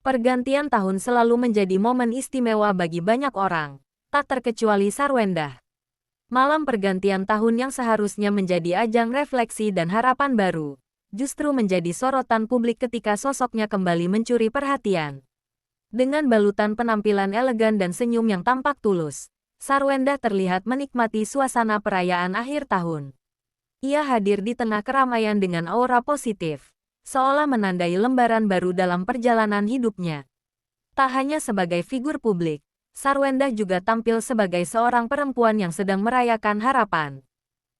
Pergantian tahun selalu menjadi momen istimewa bagi banyak orang, tak terkecuali Sarwendah. Malam pergantian tahun yang seharusnya menjadi ajang refleksi dan harapan baru, justru menjadi sorotan publik ketika sosoknya kembali mencuri perhatian. Dengan balutan penampilan elegan dan senyum yang tampak tulus, Sarwendah terlihat menikmati suasana perayaan akhir tahun. Ia hadir di tengah keramaian dengan aura positif, seolah menandai lembaran baru dalam perjalanan hidupnya. Tak hanya sebagai figur publik, Sarwendah juga tampil sebagai seorang perempuan yang sedang merayakan harapan.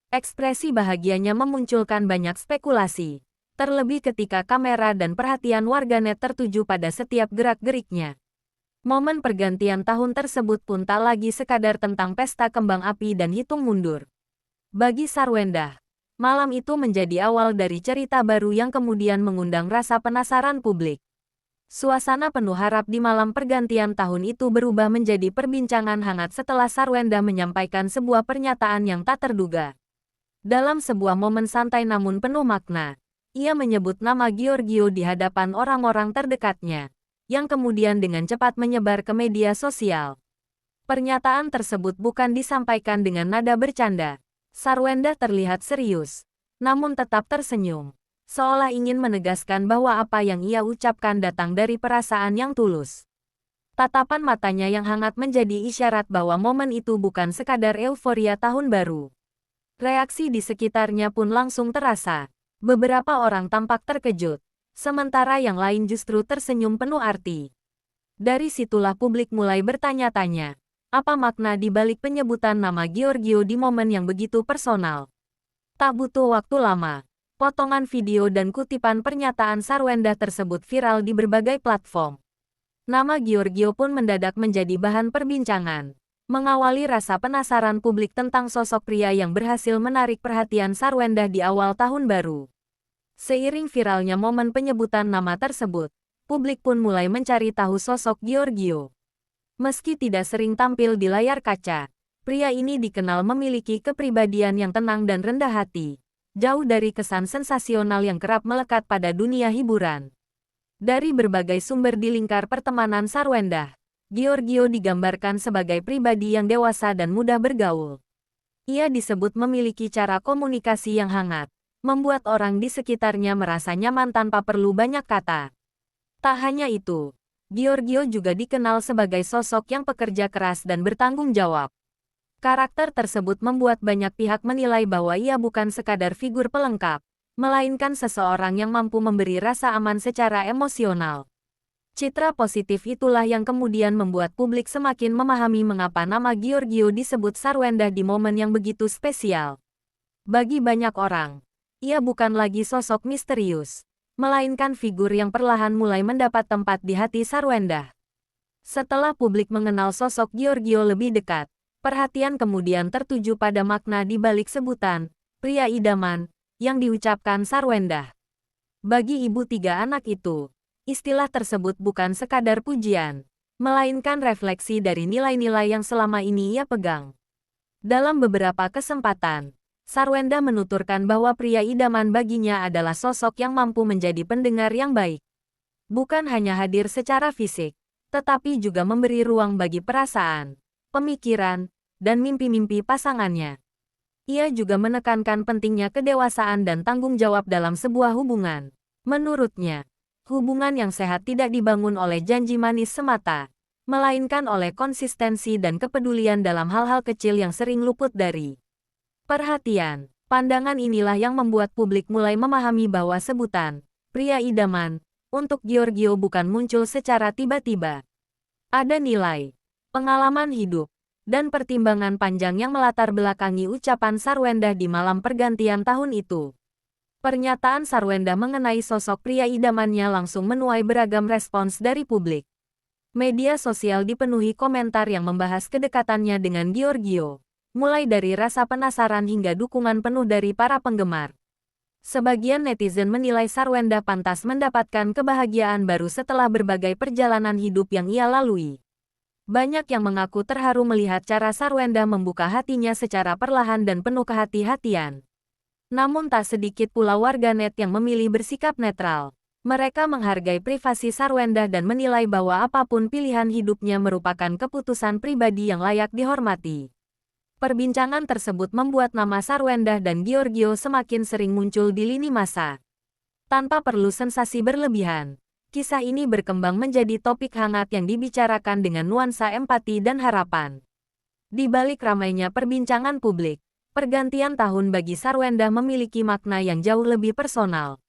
Ekspresi bahagianya memunculkan banyak spekulasi, terlebih ketika kamera dan perhatian warganet tertuju pada setiap gerak-geriknya. Momen pergantian tahun tersebut pun tak lagi sekadar tentang pesta kembang api dan hitung mundur. Bagi Sarwendah, malam itu menjadi awal dari cerita baru yang kemudian mengundang rasa penasaran publik. Suasana penuh harap di malam pergantian tahun itu berubah menjadi perbincangan hangat setelah Sarwendah menyampaikan sebuah pernyataan yang tak terduga. Dalam sebuah momen santai namun penuh makna, ia menyebut nama Giorgio di hadapan orang-orang terdekatnya, yang kemudian dengan cepat menyebar ke media sosial. Pernyataan tersebut bukan disampaikan dengan nada bercanda. Sarwendah terlihat serius, namun tetap tersenyum, seolah ingin menegaskan bahwa apa yang ia ucapkan datang dari perasaan yang tulus. Tatapan matanya yang hangat menjadi isyarat bahwa momen itu bukan sekadar euforia tahun baru. Reaksi di sekitarnya pun langsung terasa. Beberapa orang tampak terkejut, sementara yang lain justru tersenyum penuh arti. Dari situlah publik mulai bertanya-tanya, apa makna di balik penyebutan nama Giorgio di momen yang begitu personal? Tak butuh waktu lama, potongan video dan kutipan pernyataan Sarwendah tersebut viral di berbagai platform. Nama Giorgio pun mendadak menjadi bahan perbincangan, mengawali rasa penasaran publik tentang sosok pria yang berhasil menarik perhatian Sarwendah di awal tahun baru. Seiring viralnya momen penyebutan nama tersebut, publik pun mulai mencari tahu sosok Giorgio. Meski tidak sering tampil di layar kaca, pria ini dikenal memiliki kepribadian yang tenang dan rendah hati, jauh dari kesan sensasional yang kerap melekat pada dunia hiburan. Dari berbagai sumber di lingkar pertemanan Sarwendah, Giorgio digambarkan sebagai pribadi yang dewasa dan mudah bergaul. Ia disebut memiliki cara komunikasi yang hangat, membuat orang di sekitarnya merasa nyaman tanpa perlu banyak kata. Tak hanya itu, Giorgio juga dikenal sebagai sosok yang pekerja keras dan bertanggung jawab. Karakter tersebut membuat banyak pihak menilai bahwa ia bukan sekadar figur pelengkap, melainkan seseorang yang mampu memberi rasa aman secara emosional. Citra positif itulah yang kemudian membuat publik semakin memahami mengapa nama Giorgio disebut Sarwendah di momen yang begitu spesial. Bagi banyak orang, ia bukan lagi sosok misterius, melainkan figur yang perlahan mulai mendapat tempat di hati Sarwendah. Setelah publik mengenal sosok Giorgio lebih dekat, perhatian kemudian tertuju pada makna di balik sebutan, pria idaman, yang diucapkan Sarwendah. Bagi ibu tiga anak itu, istilah tersebut bukan sekadar pujian, melainkan refleksi dari nilai-nilai yang selama ini ia pegang. Dalam beberapa kesempatan, Sarwendah menuturkan bahwa pria idaman baginya adalah sosok yang mampu menjadi pendengar yang baik. Bukan hanya hadir secara fisik, tetapi juga memberi ruang bagi perasaan, pemikiran, dan mimpi-mimpi pasangannya. Ia juga menekankan pentingnya kedewasaan dan tanggung jawab dalam sebuah hubungan. Menurutnya, hubungan yang sehat tidak dibangun oleh janji manis semata, melainkan oleh konsistensi dan kepedulian dalam hal-hal kecil yang sering luput dari perhatian. Pandangan inilah yang membuat publik mulai memahami bahwa sebutan pria idaman untuk Giorgio bukan muncul secara tiba-tiba. Ada nilai, pengalaman hidup, dan pertimbangan panjang yang melatar belakangi ucapan Sarwendah di malam pergantian tahun itu. Pernyataan Sarwendah mengenai sosok pria idamannya langsung menuai beragam respons dari publik. Media sosial dipenuhi komentar yang membahas kedekatannya dengan Giorgio, mulai dari rasa penasaran hingga dukungan penuh dari para penggemar. Sebagian netizen menilai Sarwendah pantas mendapatkan kebahagiaan baru setelah berbagai perjalanan hidup yang ia lalui. Banyak yang mengaku terharu melihat cara Sarwendah membuka hatinya secara perlahan dan penuh kehati-hatian. Namun tak sedikit pula warganet yang memilih bersikap netral. Mereka menghargai privasi Sarwendah dan menilai bahwa apapun pilihan hidupnya merupakan keputusan pribadi yang layak dihormati. Perbincangan tersebut membuat nama Sarwendah dan Giorgio semakin sering muncul di lini masa. Tanpa perlu sensasi berlebihan, kisah ini berkembang menjadi topik hangat yang dibicarakan dengan nuansa empati dan harapan. Di balik ramainya perbincangan publik, pergantian tahun bagi Sarwendah memiliki makna yang jauh lebih personal.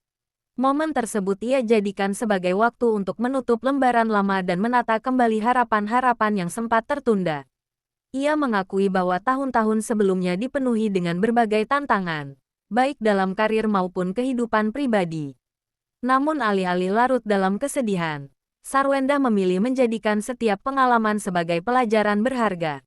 Momen tersebut ia jadikan sebagai waktu untuk menutup lembaran lama dan menata kembali harapan-harapan yang sempat tertunda. Ia mengakui bahwa tahun-tahun sebelumnya dipenuhi dengan berbagai tantangan, baik dalam karir maupun kehidupan pribadi. Namun alih-alih larut dalam kesedihan, Sarwendah memilih menjadikan setiap pengalaman sebagai pelajaran berharga.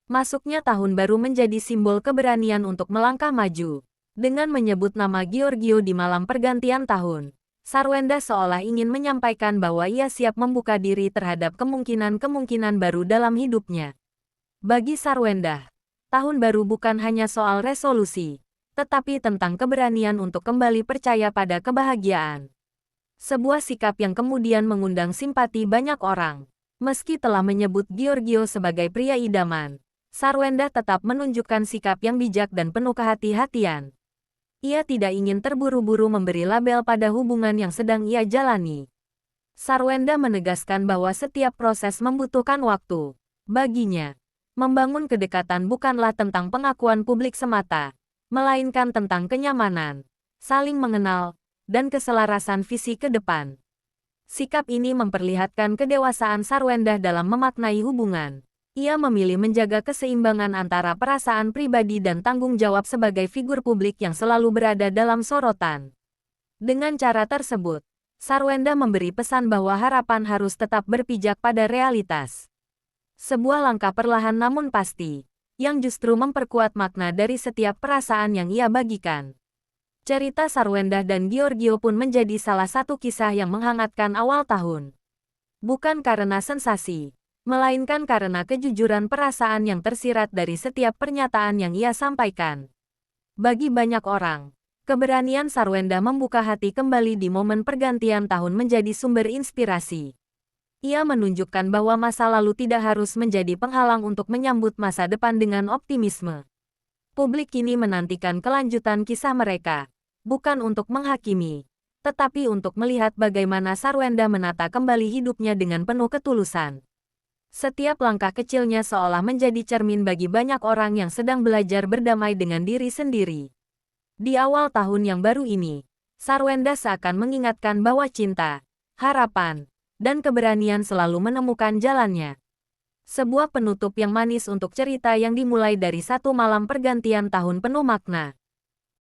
Masuknya tahun baru menjadi simbol keberanian untuk melangkah maju. Dengan menyebut nama Giorgio di malam pergantian tahun, Sarwendah seolah ingin menyampaikan bahwa ia siap membuka diri terhadap kemungkinan-kemungkinan baru dalam hidupnya. Bagi Sarwendah, tahun baru bukan hanya soal resolusi, tetapi tentang keberanian untuk kembali percaya pada kebahagiaan. Sebuah sikap yang kemudian mengundang simpati banyak orang. Meski telah menyebut Giorgio sebagai pria idaman, Sarwendah tetap menunjukkan sikap yang bijak dan penuh kehati-hatian. Ia tidak ingin terburu-buru memberi label pada hubungan yang sedang ia jalani. Sarwendah menegaskan bahwa setiap proses membutuhkan waktu. Baginya, membangun kedekatan bukanlah tentang pengakuan publik semata, melainkan tentang kenyamanan, saling mengenal, dan keselarasan visi ke depan. Sikap ini memperlihatkan kedewasaan Sarwendah dalam memaknai hubungan. Ia memilih menjaga keseimbangan antara perasaan pribadi dan tanggung jawab sebagai figur publik yang selalu berada dalam sorotan. Dengan cara tersebut, Sarwendah memberi pesan bahwa harapan harus tetap berpijak pada realitas. Sebuah langkah perlahan namun pasti, yang justru memperkuat makna dari setiap perasaan yang ia bagikan. Cerita Sarwendah dan Giorgio pun menjadi salah satu kisah yang menghangatkan awal tahun. Bukan karena sensasi, melainkan karena kejujuran perasaan yang tersirat dari setiap pernyataan yang ia sampaikan. Bagi banyak orang, keberanian Sarwendah membuka hati kembali di momen pergantian tahun menjadi sumber inspirasi. Ia menunjukkan bahwa masa lalu tidak harus menjadi penghalang untuk menyambut masa depan dengan optimisme. Publik kini menantikan kelanjutan kisah mereka, bukan untuk menghakimi, tetapi untuk melihat bagaimana Sarwendah menata kembali hidupnya dengan penuh ketulusan. Setiap langkah kecilnya seolah menjadi cermin bagi banyak orang yang sedang belajar berdamai dengan diri sendiri. Di awal tahun yang baru ini, Sarwendah seakan mengingatkan bahwa cinta, harapan, dan keberanian selalu menemukan jalannya. Sebuah penutup yang manis untuk cerita yang dimulai dari satu malam pergantian tahun penuh makna.